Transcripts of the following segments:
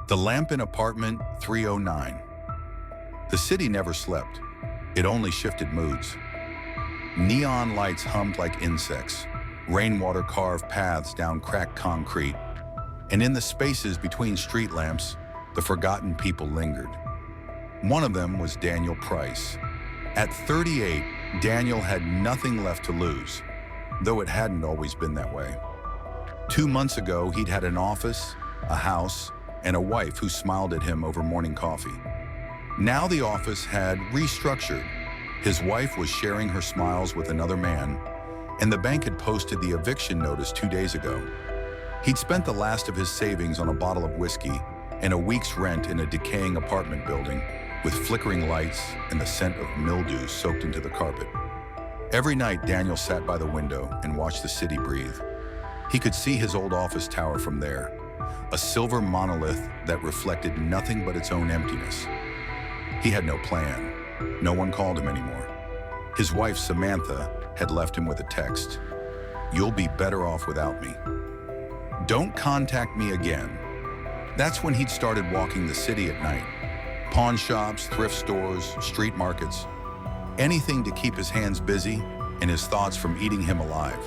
The lamp in apartment 309. The city never slept. It only shifted moods. Neon lights hummed like insects. Rainwater carved paths down cracked concrete. And in the spaces between street lamps, the forgotten people lingered. One of them was Daniel Price. At 38, Daniel had nothing left to lose, though it hadn't always been that way. 2 months ago, he'd had an office, a house, and a wife who smiled at him over morning coffee. Now the office had restructured. His wife was sharing her smiles with another man, and the bank had posted the eviction notice 2 days ago. He'd spent the last of his savings on a bottle of whiskey and a week's rent in a decaying apartment building with flickering lights and the scent of mildew soaked into the carpet. Every night, Daniel sat by the window and watched the city breathe. He could see his old office tower from there, a silver monolith that reflected nothing but its own emptiness. He had no plan. No one called him anymore. His wife, Samantha, had left him with a text. "You'll be better off without me. Don't contact me again." That's when he'd started walking the city at night. Pawn shops, thrift stores, street markets. Anything to keep his hands busy and his thoughts from eating him alive.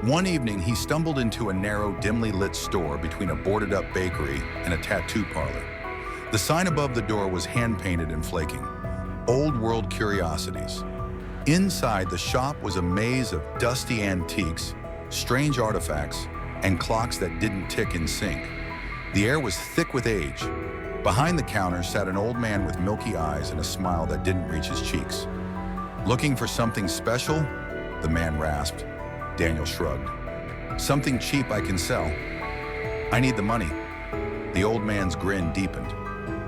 One evening, he stumbled into a narrow, dimly lit store between a boarded-up bakery and a tattoo parlor. The sign above the door was hand-painted and flaking. Old World Curiosities. Inside, the shop was a maze of dusty antiques, strange artifacts, and clocks that didn't tick in sync. The air was thick with age. Behind the counter sat an old man with milky eyes and a smile that didn't reach his cheeks. "Looking for something special?" the man rasped. Daniel shrugged. "Something cheap I can sell. I need the money." The old man's grin deepened.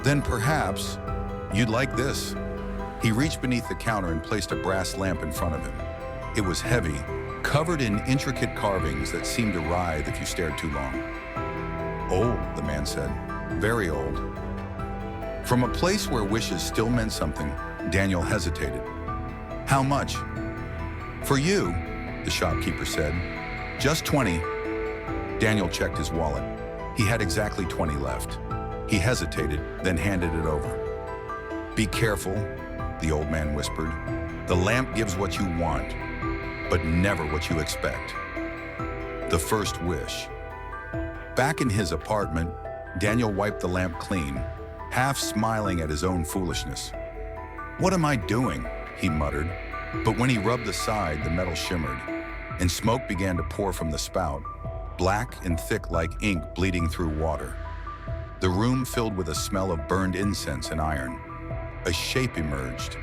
"Then perhaps you'd like this." He reached beneath the counter and placed a brass lamp in front of him. It was heavy, covered in intricate carvings that seemed to writhe if you stared too long. "Old," the man said. "Very old." From a place where wishes still meant something, Daniel hesitated. "How much?" "For you," the shopkeeper said. "Just 20. Daniel checked his wallet. He had exactly 20 left. He hesitated, then handed it over. "Be careful," the old man whispered. "The lamp gives what you want, but never what you expect." The first wish. Back in his apartment, Daniel wiped the lamp clean, half smiling at his own foolishness. "What am I doing?" he muttered. But when he rubbed the side, the metal shimmered, and smoke began to pour from the spout, black and thick like ink bleeding through water. The room filled with a smell of burned incense and iron. A shape emerged,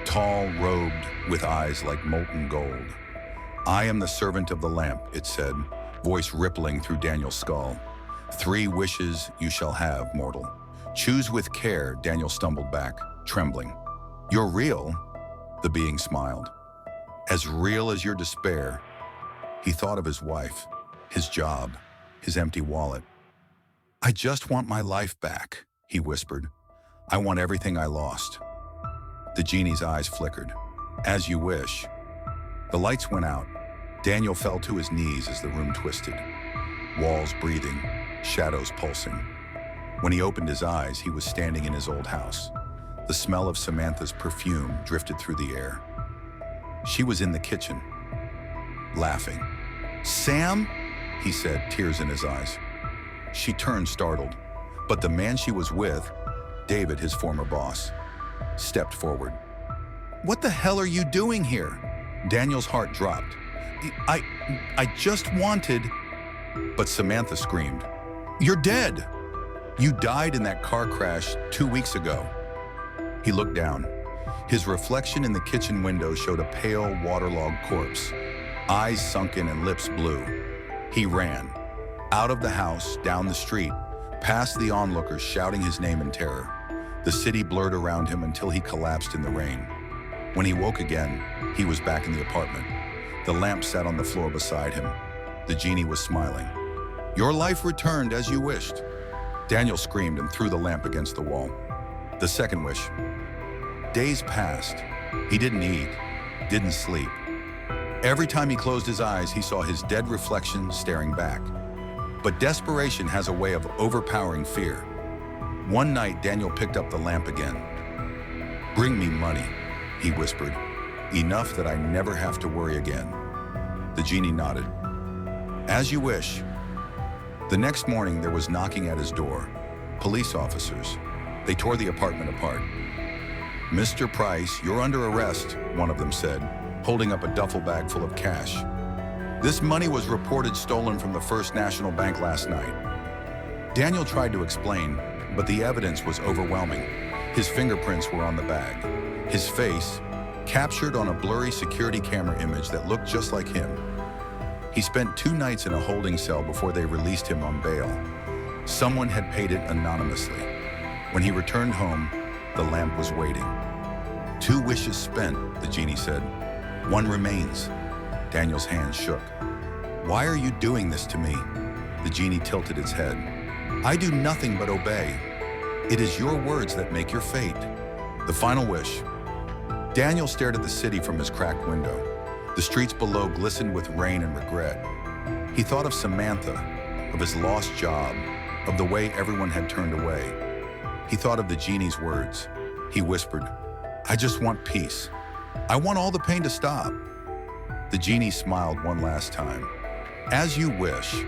tall, robed, with eyes like molten gold. "I am the servant of the lamp," it said, voice rippling through Daniel's skull. "3 wishes you shall have, mortal. Choose with care." Daniel stumbled back, trembling. "You're real?" The being smiled. "As real as your despair." He thought of his wife, his job, his empty wallet. "I just want my life back," he whispered. "I want everything I lost." The genie's eyes flickered. "As you wish." The lights went out. Daniel fell to his knees as the room twisted. Walls breathing, shadows pulsing. When he opened his eyes, he was standing in his old house. The smell of Samantha's perfume drifted through the air. She was in the kitchen, laughing. "Sam?" he said, tears in his eyes. She turned, startled, but the man she was with, David, his former boss, stepped forward. "What the hell are you doing here?" Daniel's heart dropped. I just wanted..." But Samantha screamed, "You're dead! You died in that car crash 2 weeks ago." He looked down. His reflection in the kitchen window showed a pale, waterlogged corpse, eyes sunken and lips blue. He ran, out of the house, down the street, past the onlookers shouting his name in terror. The city blurred around him until he collapsed in the rain. When he woke again, he was back in the apartment. The lamp sat on the floor beside him. The genie was smiling. "Your life returned as you wished." Daniel screamed and threw the lamp against the wall. The second wish. Days passed. He didn't eat, didn't sleep. Every time he closed his eyes, he saw his dead reflection staring back. But desperation has a way of overpowering fear. One night, Daniel picked up the lamp again. "Bring me money," he whispered. "Enough that I never have to worry again." The genie nodded. "As you wish." The next morning, there was knocking at his door. Police officers. They tore the apartment apart. "Mr. Price, you're under arrest," one of them said, holding up a duffel bag full of cash. "This money was reported stolen from the First National Bank last night." Daniel tried to explain, but the evidence was overwhelming. His fingerprints were on the bag. His face, captured on a blurry security camera image that looked just like him. He spent 2 nights in a holding cell before they released him on bail. Someone had paid it anonymously. When he returned home, the lamp was waiting. 2 wishes spent, the genie said. 1 remains. Daniel's hand shook. "Why are you doing this to me?" The genie tilted its head. "I do nothing but obey. It is your words that make your fate." The final wish. Daniel stared at the city from his cracked window. The streets below glistened with rain and regret. He thought of Samantha, of his lost job, of the way everyone had turned away. He thought of the genie's words. He whispered, "I just want peace. I want all the pain to stop." The genie smiled one last time. "As you wish."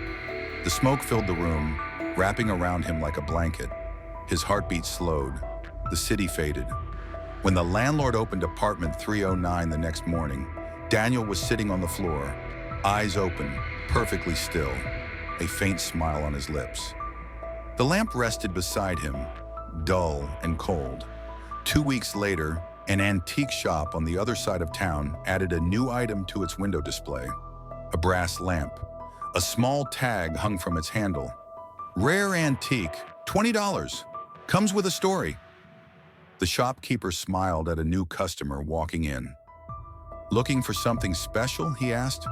The smoke filled the room, wrapping around him like a blanket. His heartbeat slowed. The city faded. When the landlord opened apartment 309 the next morning, Daniel was sitting on the floor, eyes open, perfectly still, a faint smile on his lips. The lamp rested beside him, dull and cold. 2 weeks later, an antique shop on the other side of town added a new item to its window display, a brass lamp. A small tag hung from its handle. "Rare antique, $20. Comes with a story." The shopkeeper smiled at a new customer walking in. "Looking for something special?" he asked.